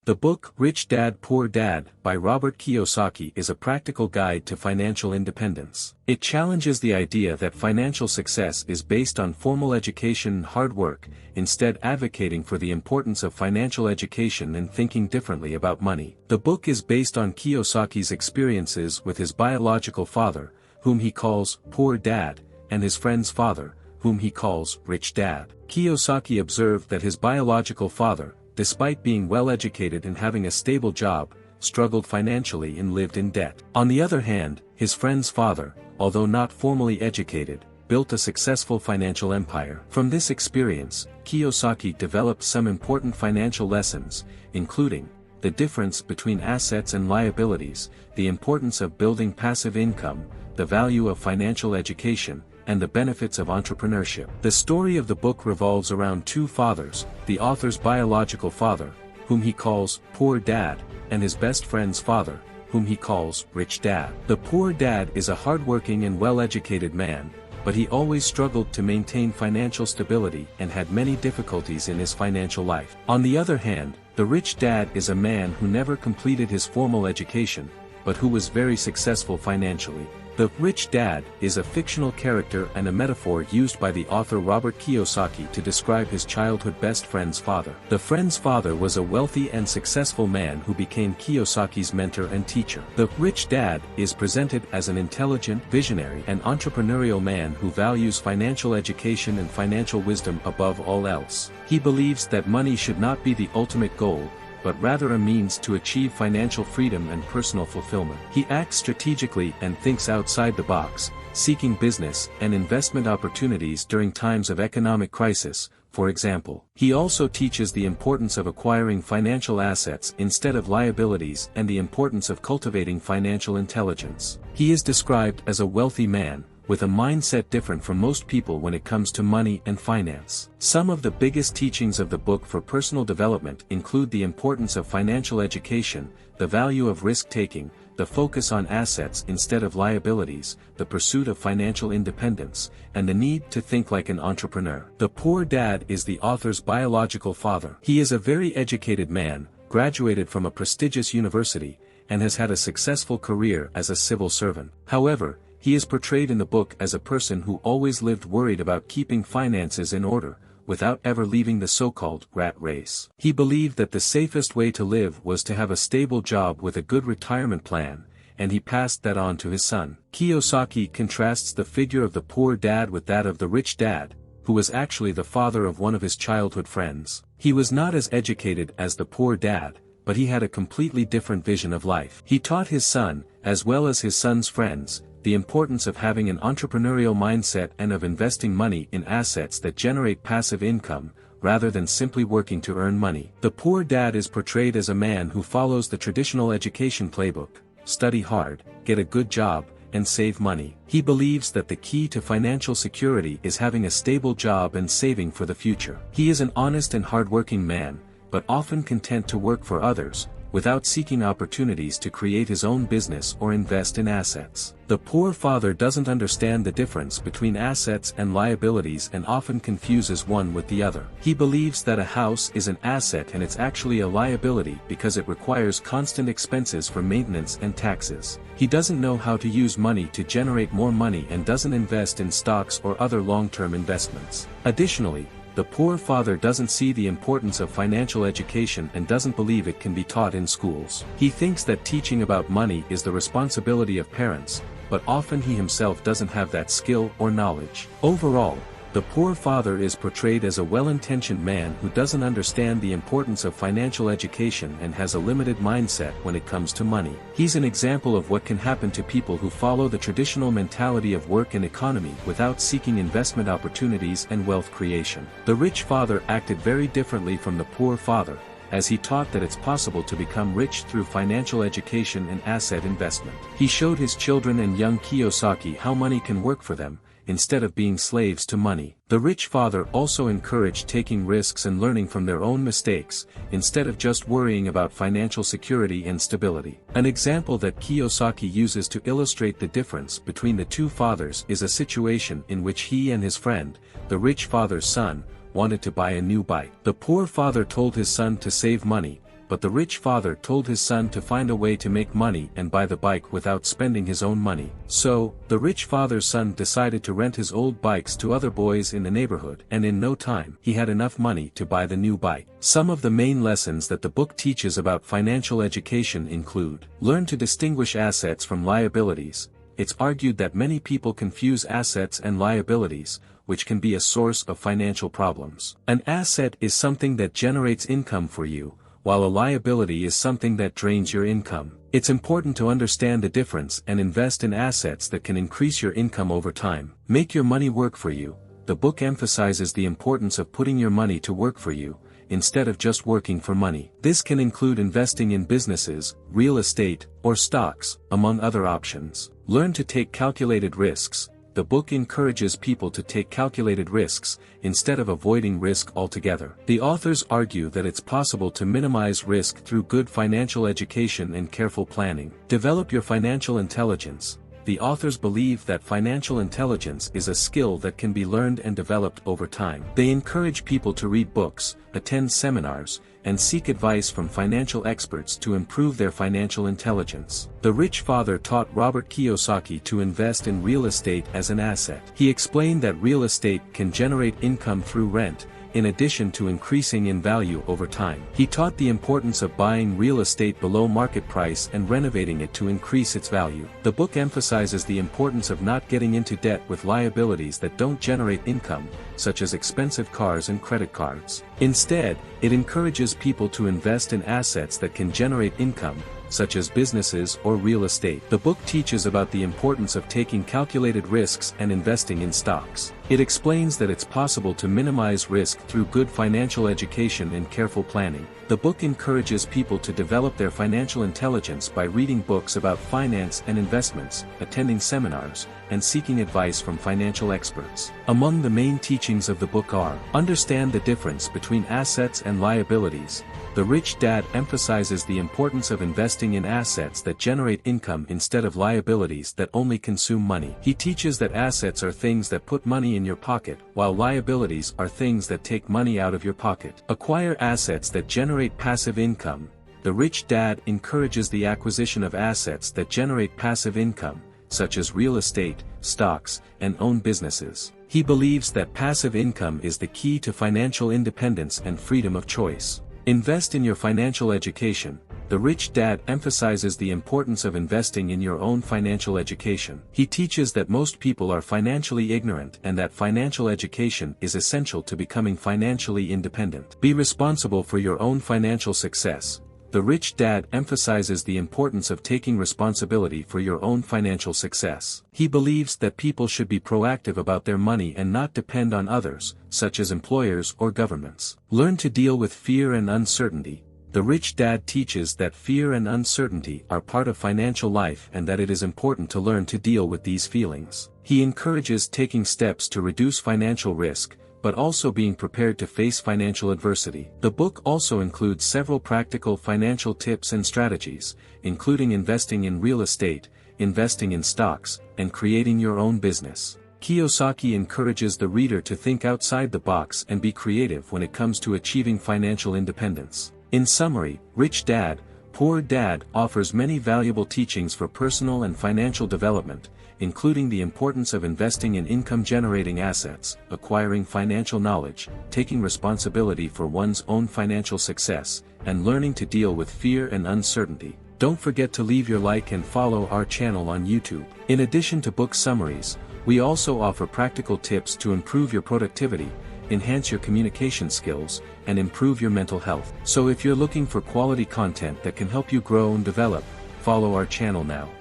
The book Rich Dad Poor Dad by Robert Kiyosaki is a practical guide to financial independence. It challenges the idea that financial success is based on formal education and hard work, instead advocating for the importance of financial education and thinking differently about money. The book is based on Kiyosaki's experiences with his biological father, whom he calls Poor Dad, and his friend's father, whom he calls Rich Dad. Kiyosaki observed that his biological father, despite being well-educated and having a stable job, struggled financially and lived in debt. On the other hand, his friend's father, although not formally educated, built a successful financial empire. From this experience, Kiyosaki developed some important financial lessons, including the difference between assets and liabilities, the importance of building passive income, the value of financial education, and the benefits of entrepreneurship. The story of the book revolves around two fathers, the author's biological father, whom he calls Poor Dad, and his best friend's father, whom he calls Rich Dad. The poor dad is a hardworking and well-educated man, but he always struggled to maintain financial stability and had many difficulties in his financial life. On the other hand, the rich dad is a man who never completed his formal education, but who was very successful financially. The Rich Dad is a fictional character and a metaphor used by the author Robert Kiyosaki to describe his childhood best friend's father. The friend's father was a wealthy and successful man who became Kiyosaki's mentor and teacher. The Rich Dad is presented as an intelligent, visionary and entrepreneurial man who values financial education and financial wisdom above all else. He believes that money should not be the ultimate goal, but rather a means to achieve financial freedom and personal fulfillment. He acts strategically and thinks outside the box, seeking business and investment opportunities during times of economic crisis, for example. He also teaches the importance of acquiring financial assets instead of liabilities and the importance of cultivating financial intelligence. He is described as a wealthy man, with a mindset different from most people when it comes to money and finance. Some of the biggest teachings of the book for personal development include the importance of financial education, the value of risk-taking, the focus on assets instead of liabilities, the pursuit of financial independence, and the need to think like an entrepreneur. The Poor Dad is the author's biological father. He is a very educated man, graduated from a prestigious university, and has had a successful career as a civil servant. However, he is portrayed in the book as a person who always lived worried about keeping finances in order, without ever leaving the so-called rat race. He believed that the safest way to live was to have a stable job with a good retirement plan, and he passed that on to his son. Kiyosaki contrasts the figure of the poor dad with that of the rich dad, who was actually the father of one of his childhood friends. He was not as educated as the poor dad, but he had a completely different vision of life. He taught his son, as well as his son's friends, the importance of having an entrepreneurial mindset and of investing money in assets that generate passive income, rather than simply working to earn money. The poor dad is portrayed as a man who follows the traditional education playbook: study hard, get a good job, and save money. He believes that the key to financial security is having a stable job and saving for the future. He is an honest and hardworking man, but often content to work for others, without seeking opportunities to create his own business or invest in assets. The poor father doesn't understand the difference between assets and liabilities and often confuses one with the other. He believes that a house is an asset and it's actually a liability because it requires constant expenses for maintenance and taxes. He doesn't know how to use money to generate more money and doesn't invest in stocks or other long-term investments. Additionally, the poor father doesn't see the importance of financial education and doesn't believe it can be taught in schools. He thinks that teaching about money is the responsibility of parents, but often he himself doesn't have that skill or knowledge. Overall, the poor father is portrayed as a well-intentioned man who doesn't understand the importance of financial education and has a limited mindset when it comes to money. He's an example of what can happen to people who follow the traditional mentality of work and economy without seeking investment opportunities and wealth creation. The rich father acted very differently from the poor father, as he taught that it's possible to become rich through financial education and asset investment. He showed his children and young Kiyosaki how money can work for them, instead of being slaves to money. The rich father also encouraged taking risks and learning from their own mistakes, instead of just worrying about financial security and stability. An example that Kiyosaki uses to illustrate the difference between the two fathers is a situation in which he and his friend, the rich father's son, wanted to buy a new bike. The poor father told his son to save money, but the rich father told his son to find a way to make money and buy the bike without spending his own money. So, the rich father's son decided to rent his old bikes to other boys in the neighborhood, and in no time, he had enough money to buy the new bike. Some of the main lessons that the book teaches about financial education include: learn to distinguish assets from liabilities. It's argued that many people confuse assets and liabilities, which can be a source of financial problems. An asset is something that generates income for you, while a liability is something that drains your income. It's important to understand the difference and invest in assets that can increase your income over time. Make your money work for you. The book emphasizes the importance of putting your money to work for you, instead of just working for money. This can include investing in businesses, real estate, or stocks, among other options. Learn to take calculated risks. The book encourages people to take calculated risks, instead of avoiding risk altogether. The authors argue that it's possible to minimize risk through good financial education and careful planning. Develop your financial intelligence. The authors believe that financial intelligence is a skill that can be learned and developed over time. They encourage people to read books, attend seminars, and seek advice from financial experts to improve their financial intelligence. The rich father taught Robert Kiyosaki to invest in real estate as an asset. He explained that real estate can generate income through rent, in addition to increasing in value over time. He taught the importance of buying real estate below market price and renovating it to increase its value. The book emphasizes the importance of not getting into debt with liabilities that don't generate income, such as expensive cars and credit cards. Instead, it encourages people to invest in assets that can generate income, such as businesses or real estate. The book teaches about the importance of taking calculated risks and investing in stocks. It explains that it's possible to minimize risk through good financial education and careful planning. The book encourages people to develop their financial intelligence by reading books about finance and investments, attending seminars, and seeking advice from financial experts. Among the main teachings of the book are: understand the difference between assets and liabilities. The Rich Dad emphasizes the importance of investing in assets that generate income instead of liabilities that only consume money. He teaches that assets are things that put money in your pocket, while liabilities are things that take money out of your pocket. Acquire assets that generate passive income. The Rich Dad encourages the acquisition of assets that generate passive income, such as real estate, stocks, and own businesses. He believes that passive income is the key to financial independence and freedom of choice. Invest in your financial education. The Rich Dad emphasizes the importance of investing in your own financial education. He teaches that most people are financially ignorant and that financial education is essential to becoming financially independent. Be responsible for your own financial success. The Rich Dad emphasizes the importance of taking responsibility for your own financial success. He believes that people should be proactive about their money and not depend on others, such as employers or governments. Learn to deal with fear and uncertainty. The Rich Dad teaches that fear and uncertainty are part of financial life and that it is important to learn to deal with these feelings. He encourages taking steps to reduce financial risk, but also being prepared to face financial adversity. The book also includes several practical financial tips and strategies, including investing in real estate, investing in stocks, and creating your own business. Kiyosaki encourages the reader to think outside the box and be creative when it comes to achieving financial independence. In summary, Rich Dad, Poor Dad offers many valuable teachings for personal and financial development, including the importance of investing in income-generating assets, acquiring financial knowledge, taking responsibility for one's own financial success, and learning to deal with fear and uncertainty. Don't forget to leave your like and follow our channel on YouTube. In addition to book summaries, we also offer practical tips to improve your productivity, enhance your communication skills, and improve your mental health. So if you're looking for quality content that can help you grow and develop, follow our channel now.